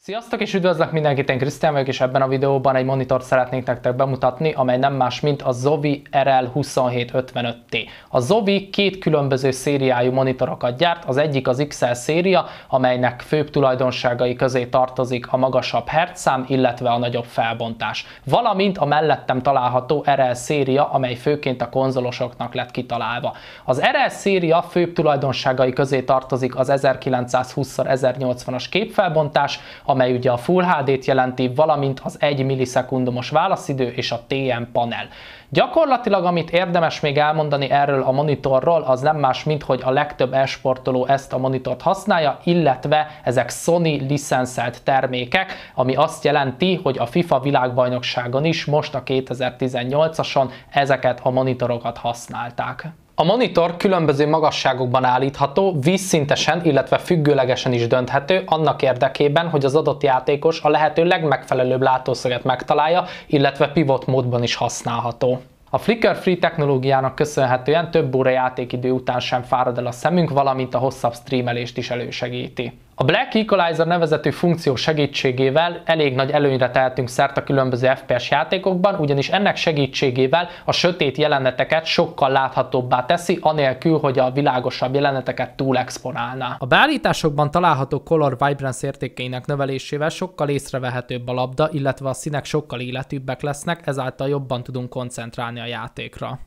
Sziasztok és üdvözlök mindenkit, én Krisztián vagyok, és ebben a videóban egy monitort szeretnék nektek bemutatni, amely nem más, mint a Zowie RL2755T. A Zowie két különböző szériájú monitorokat gyárt, az egyik az XL széria, amelynek főbb tulajdonságai közé tartozik a magasabb hertzszám, illetve a nagyobb felbontás. Valamint a mellettem található RL széria, amely főként a konzolosoknak lett kitalálva. Az RL széria főbb tulajdonságai közé tartozik az 1920x1080-as képfelbontás, amely ugye a Full HD-t jelenti, valamint az 1 millisekundumos válaszidő és a TN panel. Gyakorlatilag, amit érdemes még elmondani erről a monitorról, az nem más, mint hogy a legtöbb e-sportoló ezt a monitort használja, illetve ezek Sony licenszelt termékek, ami azt jelenti, hogy a FIFA világbajnokságon is most a 2018-ason ezeket a monitorokat használták. A monitor különböző magasságokban állítható, vízszintesen, illetve függőlegesen is dönthető, annak érdekében, hogy az adott játékos a lehető legmegfelelőbb látószöget megtalálja, illetve pivot módban is használható. A flicker-free technológiának köszönhetően több óra játékidő után sem fárad el a szemünk, valamint a hosszabb streamelést is elősegíti. A Black Equalizer nevezetű funkció segítségével elég nagy előnyre tehetünk szert a különböző FPS játékokban, ugyanis ennek segítségével a sötét jeleneteket sokkal láthatóbbá teszi, anélkül, hogy a világosabb jeleneteket túl exponálná. A beállításokban található Color Vibrance értékeinek növelésével sokkal észrevehetőbb a labda, illetve a színek sokkal életűbbek lesznek, ezáltal jobban tudunk koncentrálni a játékra.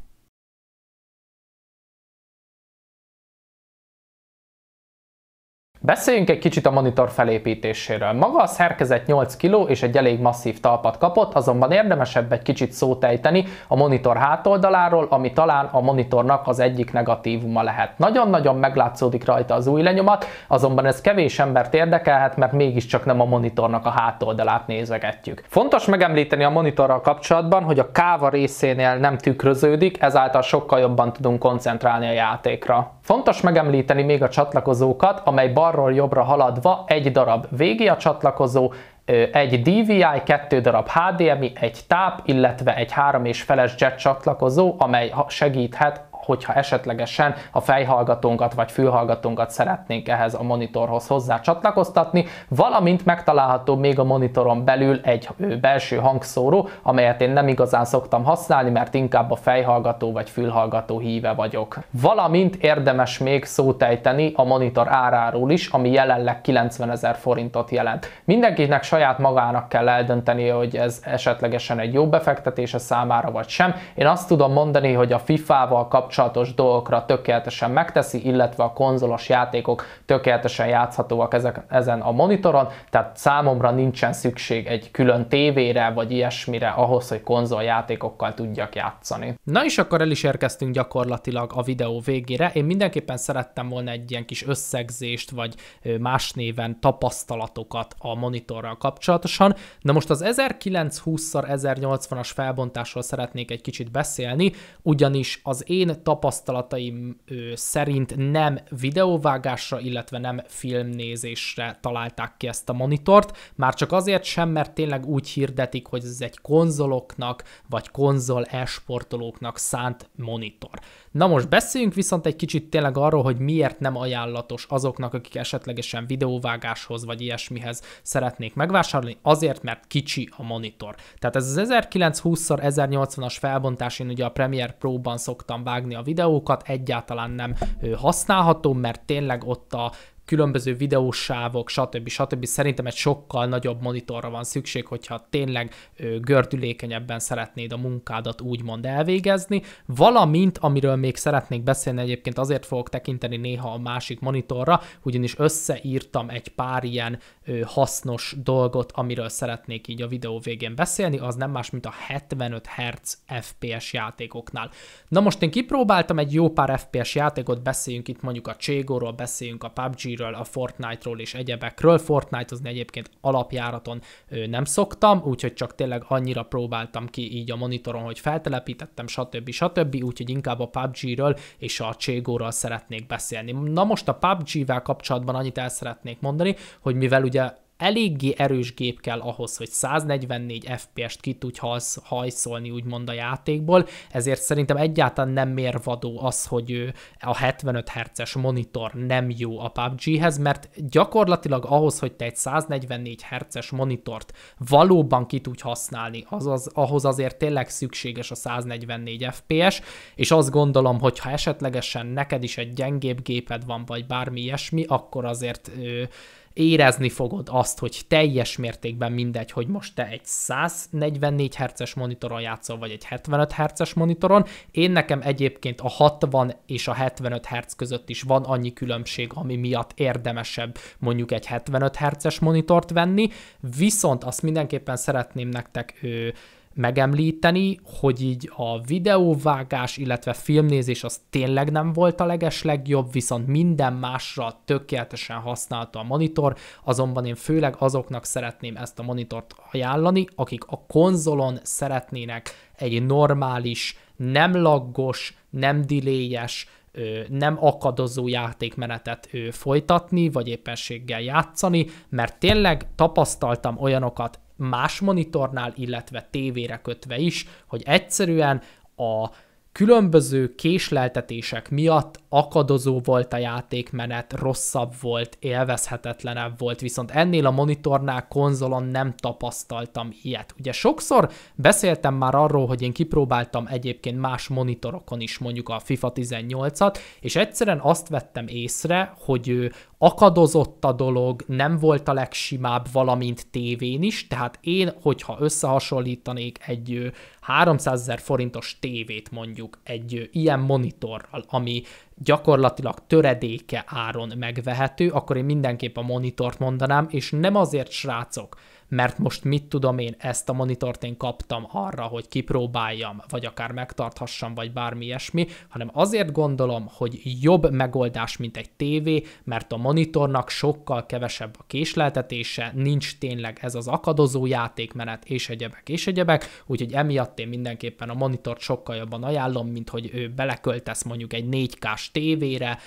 Beszéljünk egy kicsit a monitor felépítéséről. Maga a szerkezet 8 kg és egy elég masszív talpat kapott, azonban érdemesebb egy kicsit szót ejteni a monitor hátoldaláról, ami talán a monitornak az egyik negatívuma lehet. Nagyon-nagyon meglátszódik rajta az új lenyomat, azonban ez kevés embert érdekelhet, mert mégiscsak nem a monitornak a hátoldalát nézegetjük. Fontos megemlíteni a monitorral kapcsolatban, hogy a káva részénél nem tükröződik, ezáltal sokkal jobban tudunk koncentrálni a játékra. Fontos megemlíteni még a csatlakozókat, amely balról jobbra haladva egy darab VGA csatlakozó, egy DVI, 2 darab HDMI, egy táp, illetve egy 3,5-es jack csatlakozó, amely segíthet, hogyha esetlegesen a fejhallgatónkat vagy fülhallgatónkat szeretnénk ehhez a monitorhoz hozzá csatlakoztatni, valamint megtalálható még a monitoron belül egy belső hangszóró, amelyet én nem igazán szoktam használni, mert inkább a fejhallgató vagy fülhallgató híve vagyok. Valamint érdemes még szót ejteni a monitor áráról is, ami jelenleg 90 000 forintot jelent. Mindenkinek saját magának kell eldönteni, hogy ez esetlegesen egy jó befektetése számára vagy sem. Én azt tudom mondani, hogy a FIFA-val kapcsolatos dolgokra tökéletesen megteszi, illetve a konzolos játékok tökéletesen játszhatóak ezen a monitoron, tehát számomra nincsen szükség egy külön tévére vagy ilyesmire ahhoz, hogy konzoljátékokkal tudjak játszani. Na és akkor el is érkeztünk gyakorlatilag a videó végére. Én mindenképpen szerettem volna egy ilyen kis összegzést, vagy más néven tapasztalatokat a monitorral kapcsolatosan. Na most az 1920x1080-as felbontásról szeretnék egy kicsit beszélni, ugyanis az én tapasztalataim szerint nem videóvágásra, illetve nem filmnézésre találták ki ezt a monitort, már csak azért sem, mert tényleg úgy hirdetik, hogy ez egy konzoloknak, vagy konzol e-sportolóknak szánt monitor. Na most beszéljünk viszont egy kicsit tényleg arról, hogy miért nem ajánlatos azoknak, akik esetlegesen videóvágáshoz vagy ilyesmihez szeretnék megvásárolni, azért, mert kicsi a monitor. Tehát ez az 1920x1080-as felbontás, én ugye a Premiere Pro-ban szoktam vágni a videókat, egyáltalán nem használható, mert tényleg ott a különböző videósávok, stb. Szerintem egy sokkal nagyobb monitorra van szükség, hogyha tényleg gördülékenyebben szeretnéd a munkádat úgymond elvégezni, valamint, amiről még szeretnék beszélni, egyébként azért fogok tekinteni néha a másik monitorra, ugyanis összeírtam egy pár ilyen hasznos dolgot, amiről szeretnék így a videó végén beszélni, az nem más, mint a 75 Hz FPS játékoknál. Na most én kipróbáltam egy jó pár FPS játékot, beszéljünk itt mondjuk a CS:GO-ról, beszéljünk a PUBG-ről, a Fortnite-ról és egyebekről. Fortnite-ozni egyébként alapjáraton nem szoktam, úgyhogy csak tényleg annyira próbáltam ki így a monitoron, hogy feltelepítettem, stb. Úgyhogy inkább a PUBG-ről és a CS:GO-ról szeretnék beszélni. Na most a PUBG-vel kapcsolatban annyit el szeretnék mondani, hogy mivel ugye eléggé erős gép kell ahhoz, hogy 144 FPS-t ki tudj hajszolni úgymond a játékból, ezért szerintem egyáltalán nem mérvadó az, hogy a 75 Hz-es monitor nem jó a PUBG-hez, mert gyakorlatilag ahhoz, hogy te egy 144 Hz-es monitort valóban ki tudj használni, ahhoz azért tényleg szükséges a 144 FPS, és azt gondolom, hogy ha esetlegesen neked is egy gyengébb géped van, vagy bármi ilyesmi, akkor azért érezni fogod azt, hogy teljes mértékben mindegy, hogy most te egy 144 Hz-es monitoron játszol, vagy egy 75 Hz-es monitoron. Én nekem egyébként a 60 és a 75 Hz között is van annyi különbség, ami miatt érdemesebb mondjuk egy 75 Hz-es monitort venni, viszont azt mindenképpen szeretném nektek megemlíteni, hogy így a videóvágás, illetve filmnézés az tényleg nem volt a legeslegjobb, viszont minden másra tökéletesen használta a monitor, azonban én főleg azoknak szeretném ezt a monitort ajánlani, akik a konzolon szeretnének egy normális, nem laggos, nem delayes, nem akadozó játékmenetet folytatni, vagy éppenséggel játszani, mert tényleg tapasztaltam olyanokat más monitornál, illetve tévére kötve is, hogy egyszerűen a különböző késleltetések miatt akadozó volt a játékmenet, rosszabb volt, élvezhetetlenebb volt, viszont ennél a monitornál, konzolon nem tapasztaltam ilyet. Ugye sokszor beszéltem már arról, hogy én kipróbáltam egyébként más monitorokon is, mondjuk a FIFA 18-at, és egyszerűen azt vettem észre, hogy akadozott a dolog, nem volt a legsimább, valamint tévén is, tehát én, hogyha összehasonlítanék egy 300 000 forintos tévét mondjuk egy ilyen monitorral, ami gyakorlatilag töredéke áron megvehető, akkor én mindenképp a monitort mondanám, és nem azért, srácok, mert most mit tudom én, ezt a monitort én kaptam arra, hogy kipróbáljam, vagy akár megtarthassam, vagy bármi ilyesmi, hanem azért gondolom, hogy jobb megoldás, mint egy tévé, mert a monitornak sokkal kevesebb a késleltetése, nincs tényleg ez az akadozó játékmenet, és egyebek, úgyhogy emiatt én mindenképpen a monitort sokkal jobban ajánlom, mint hogy beleköltesz mondjuk egy 4K-s tévére,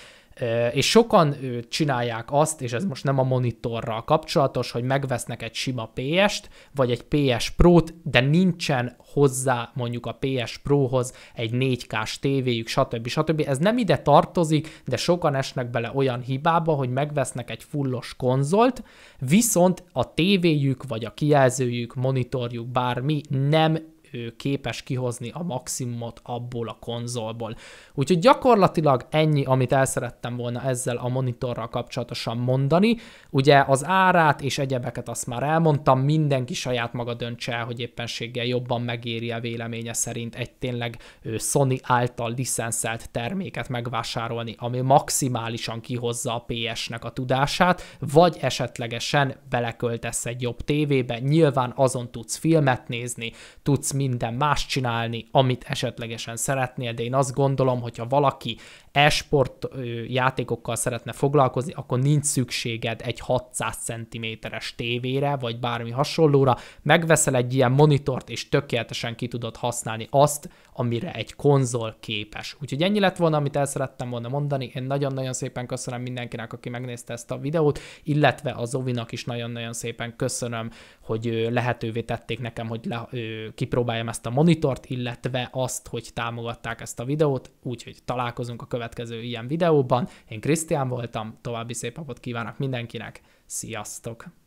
és sokan csinálják azt, és ez most nem a monitorral kapcsolatos, hogy megvesznek egy sima PS-t, vagy egy PS Pro-t, de nincsen hozzá mondjuk a PS Pro-hoz egy 4K-s tévéjük, stb. Ez nem ide tartozik, de sokan esnek bele olyan hibába, hogy megvesznek egy fullos konzolt, viszont a tévéjük, vagy a kijelzőjük, monitorjuk, bármi nem képes kihozni a maximumot abból a konzolból. Úgyhogy gyakorlatilag ennyi, amit el szerettem volna ezzel a monitorral kapcsolatosan mondani. Ugye az árát és egyebeket azt már elmondtam, mindenki saját maga döntse el, hogy éppenséggel jobban megéri a véleménye szerint egy tényleg Sony által licenszelt terméket megvásárolni, ami maximálisan kihozza a PS-nek a tudását, vagy esetlegesen beleköltesz egy jobb tévébe, nyilván azon tudsz filmet nézni, tudsz minden más csinálni, amit esetlegesen szeretnél, de én azt gondolom, hogyha valaki e-sport játékokkal szeretne foglalkozni, akkor nincs szükséged egy 600 cm-es tévére, vagy bármi hasonlóra, megveszel egy ilyen monitort, és tökéletesen ki tudod használni azt, amire egy konzol képes. Úgyhogy ennyi lett volna, amit el szerettem volna mondani. Én nagyon-nagyon szépen köszönöm mindenkinek, aki megnézte ezt a videót, illetve a Zovinak is nagyon-nagyon szépen köszönöm, hogy lehetővé tették nekem, hogy kipróbáljam ezt a monitort, illetve azt, hogy támogatták ezt a videót, úgyhogy találkozunk a következő ilyen videóban. Én Krisztián voltam, további szép napot kívánok mindenkinek, sziasztok!